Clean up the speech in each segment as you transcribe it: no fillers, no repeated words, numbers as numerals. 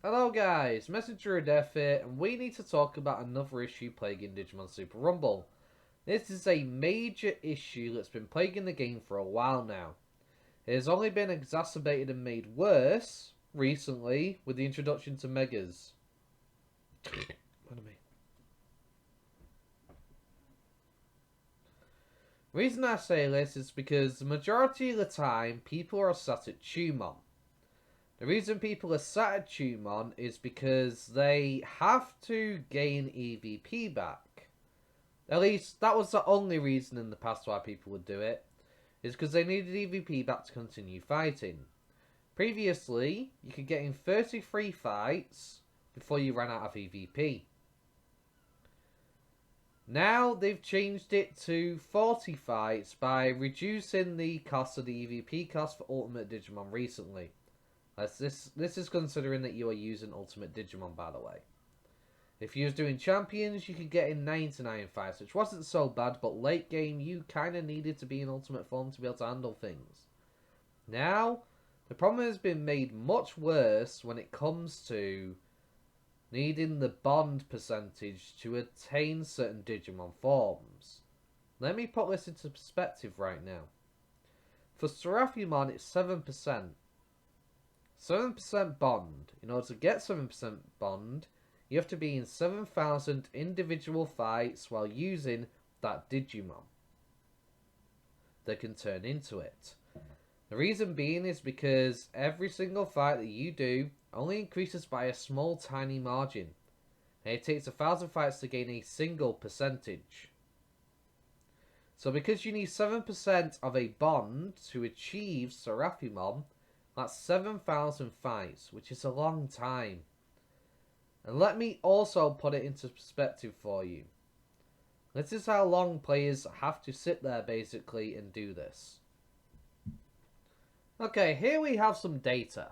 Hello guys, Messenger of Death here, and we need to talk about another issue plaguing Digimon Super Rumble. This is a major issue that's been plaguing the game for a while now. It has only been exacerbated and made worse recently with the introduction to Megas. Pardon me. The reason I say this is because the majority of the time people are sat at Tumon. The reason people are sat at Tumon is because they have to gain EVP back. At least that was the only reason in the past why people would do it, is because they needed EVP back to continue fighting. Previously, you could get in 33 fights before you ran out of EVP. Now they've changed it to 40 fights by reducing the cost of the EVP cost for Ultimate Digimon recently. This is considering that you are using Ultimate Digimon, by the way. If you was doing Champions, you could get in 99 fights, which wasn't so bad, but late game, you kind of needed to be in Ultimate form to be able to handle things. Now, the problem has been made much worse when it comes to needing the bond percentage to attain certain Digimon forms. Let me put this into perspective right now. For Seraphimon, it's 7%. 7% bond. In order to get 7% bond, you have to be in 7,000 individual fights while using that Digimon that can turn into it. The reason being is because every single fight that you do only increases by a small tiny margin. And it takes 1,000 fights to gain a single percentage. So because you need 7% of a bond to achieve Seraphimon, that's 7,000 fights, which is a long time. And let me also put it into perspective for you. This is how long players have to sit there basically and do this. Okay, here we have some data.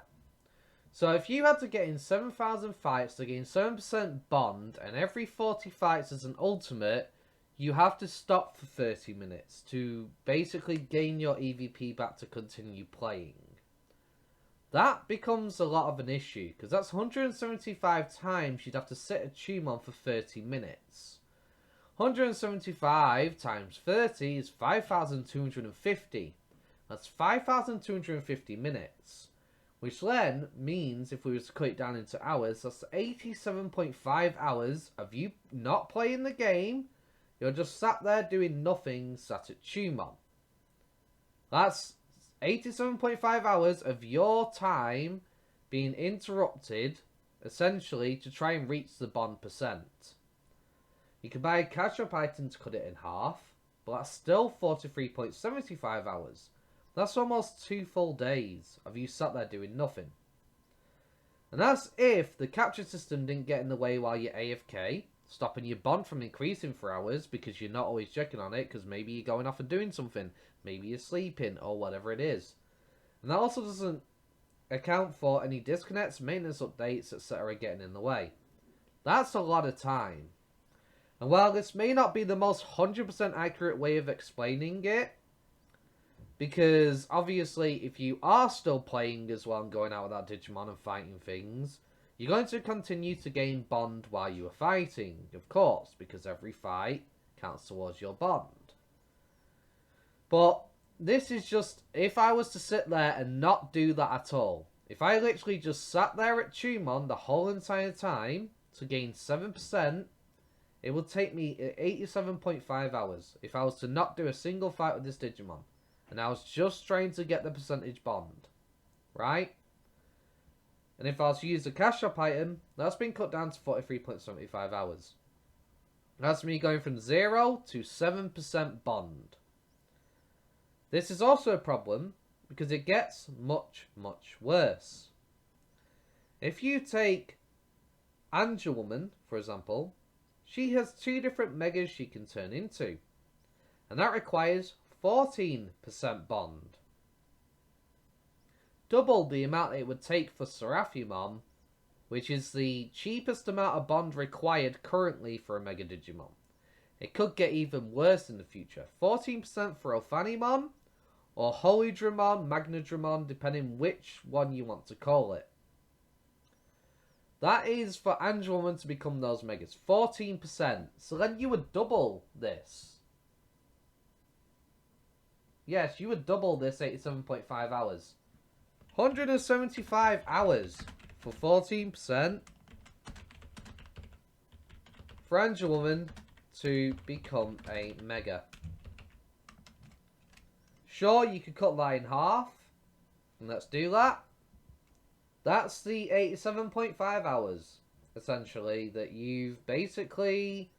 So if you had to get in 7,000 fights to gain 7% bond, and every 40 fights as an ultimate, you have to stop for 30 minutes to basically gain your EVP back to continue playing. That becomes a lot of an issue, because that's 175 times you'd have to sit at Tumon for 30 minutes. 175 times 30 is 5,250. That's 5,250 minutes. Which then means, if we were to cut it down into hours, that's 87.5 hours of you not playing the game. You're just sat there doing nothing, sat at Tumon. That's 87.5 hours of your time being interrupted, essentially, to try and reach the bond percent. You can buy a catch-up item to cut it in half, but that's still 43.75 hours. That's almost 2 full days of you sat there doing nothing. And that's if the capture system didn't get in the way while you're AFK, stopping your bond from increasing for hours because you're not always checking on it, because maybe you're going off and doing something. Maybe you're sleeping, or whatever it is. And that also doesn't account for any disconnects, maintenance updates, etc. getting in the way. That's a lot of time. And while this may not be the most 100% accurate way of explaining it, because obviously if you are still playing as well and going out without Digimon and fighting things, you're going to continue to gain bond while you are fighting, of course, because every fight counts towards your bond. But this is just, if I was to sit there and not do that at all, if I literally just sat there at Tumon the whole entire time to gain 7%, it would take me 87.5 hours if I was to not do a single fight with this Digimon. And I was just trying to get the percentage bond. Right? And if I was to use the cash shop item, that's been cut down to 43.75 hours. That's me going from 0 to 7% bond. This is also a problem because it gets much, much worse. If you take Angelwoman, for example, she has 2 different megas she can turn into. And that requires 14% bond. Double the amount it would take for Seraphimon, which is the cheapest amount of bond required currently for a Mega Digimon. It could get even worse in the future. 14% for Ophanimon, or Holydramon, Magnadramon, depending which one you want to call it. That is for Angel Woman to become those megas. 14%. So then you would double this. Yes, you would double this 87.5 hours. 175 hours for 14% for Angel Woman to become a mega. Sure, you could cut that in half. And let's do that. That's the 87.5 hours, essentially, that you've basically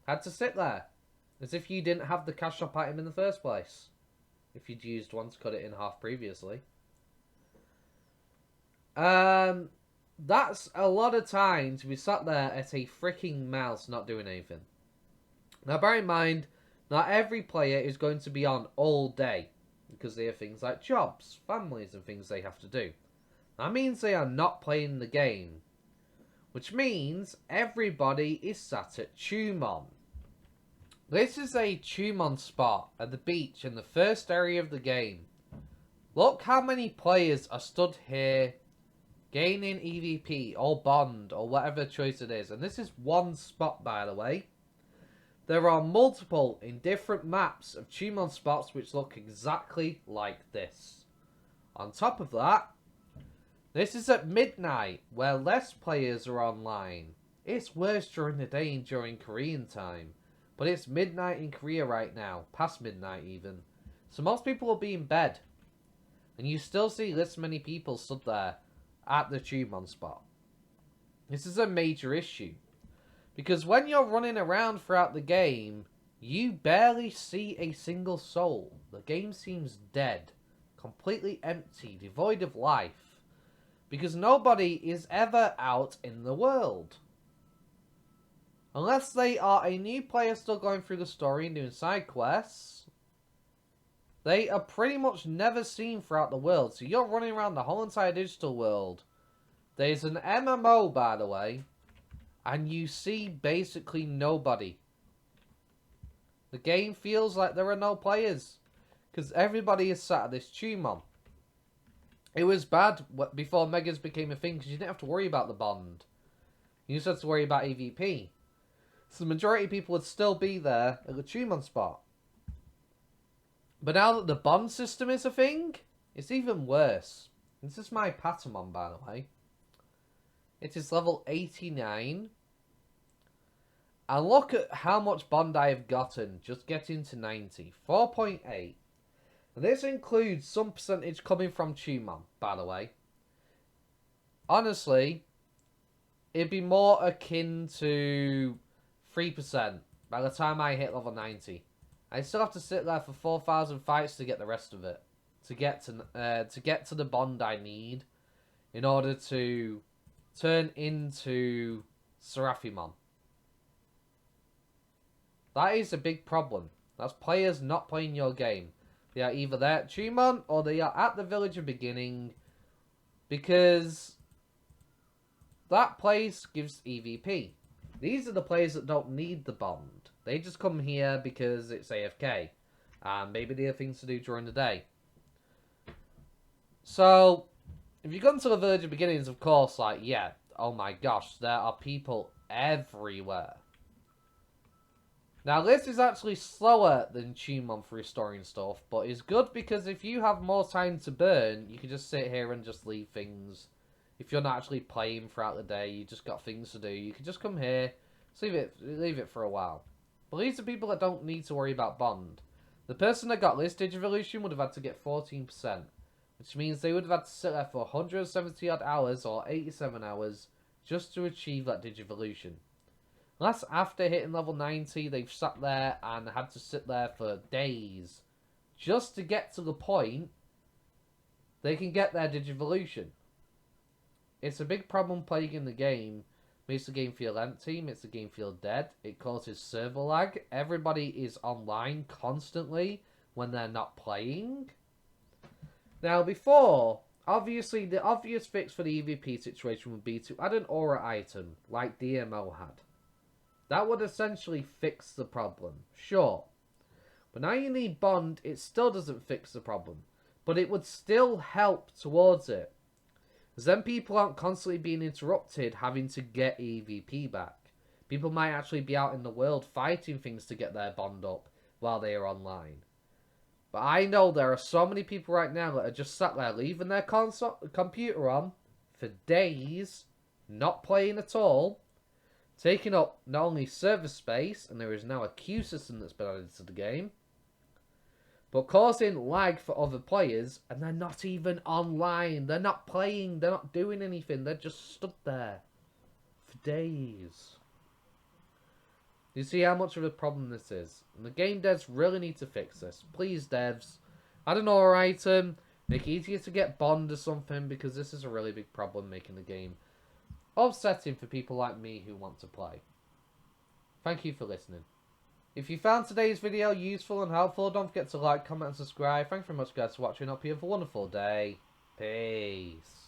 had to sit there. As if you didn't have the cash shop item in the first place. If you'd used one to cut it in half previously. That's a lot of time to be sat there at a freaking mouse not doing anything. Now bear in mind, not every player is going to be on all day. Because they have things like jobs, families and things they have to do. That means they are not playing the game. Which means everybody is sat at Digimon. This is a Digimon spot at the beach in the first area of the game. Look how many players are stood here gaining EVP or Bond or whatever choice it is. And this is one spot, by the way. There are multiple in different maps of Digimon spots which look exactly like this. On top of that, this is at midnight where less players are online. It's worse during the day and during Korean time. But it's midnight in Korea right now, past midnight even. So most people will be in bed. And you still see this many people stood there at the Digimon spot. This is a major issue. Because when you're running around throughout the game, you barely see a single soul. The game seems dead, completely empty, devoid of life. Because nobody is ever out in the world. Unless they are a new player still going through the story and doing side quests, they are pretty much never seen throughout the world. So you're running around the whole entire digital world. There's an MMO, by the way. And you see basically nobody. The game feels like there are no players. Because everybody is sat at this Digimon. It was bad before Megas became a thing. Because you didn't have to worry about the Bond. You just had to worry about EVP. So the majority of people would still be there at the Digimon spot. But now that the Bond system is a thing, it's even worse. This is my Patamon, by the way. It is level 89. And look at how much Bond I have gotten just getting to 90. 4.8. And this includes some percentage coming from Digimon, by the way. Honestly, it'd be more akin to 3% by the time I hit level 90. I still have to sit there for 4,000 fights to get the rest of it. To get to the Bond I need in order to turn into Seraphimon. That is a big problem. That's players not playing your game. They are either there at Digimon or they are at the village of beginning because that place gives EVP. These are the players that don't need the Bond. They just come here because it's AFK. And maybe they have things to do during the day. So, if you come to the village of beginnings, of course, like, yeah, oh my gosh, there are people everywhere. Now, this is actually slower than Digimon for restoring stuff, but it's good because if you have more time to burn, you can just sit here and just leave things. If you're not actually playing throughout the day, you just got things to do, you can just come here, just leave it for a while. But these are people that don't need to worry about Bond. The person that got this Digivolution would have had to get 14%, which means they would have had to sit there for 170 odd hours, or 87 hours, just to achieve that Digivolution. That's after hitting level 90, they've sat there and had to sit there for days just to get to the point they can get their Digivolution. It's a big problem plaguing the game. Makes the game feel empty, makes the game feel dead. It causes server lag. Everybody is online constantly when they're not playing. Now before, obviously the obvious fix for the EVP situation would be to add an aura item like DMO had. That would essentially fix the problem, sure. But now you need Bond, it still doesn't fix the problem. But it would still help towards it. Because then people aren't constantly being interrupted having to get EVP back. People might actually be out in the world fighting things to get their bond up while they are online. But I know there are so many people right now that are just sat there leaving their computer on for days, not playing at all, taking up not only server space, and there is now a queue system that's been added to the game, but causing lag for other players, and they're not even online. They're not playing, they're not doing anything, they're just stood there for days. You see how much of a problem this is? And the game devs really need to fix this. Please, devs, add an ore item, make it easier to get bond or something, because this is a really big problem making the game upsetting for people like me who want to play. Thank you for listening. If you found today's video useful and helpful, don't forget to like, comment and subscribe. Thanks very much guys for watching. Hope you have a wonderful day. Peace.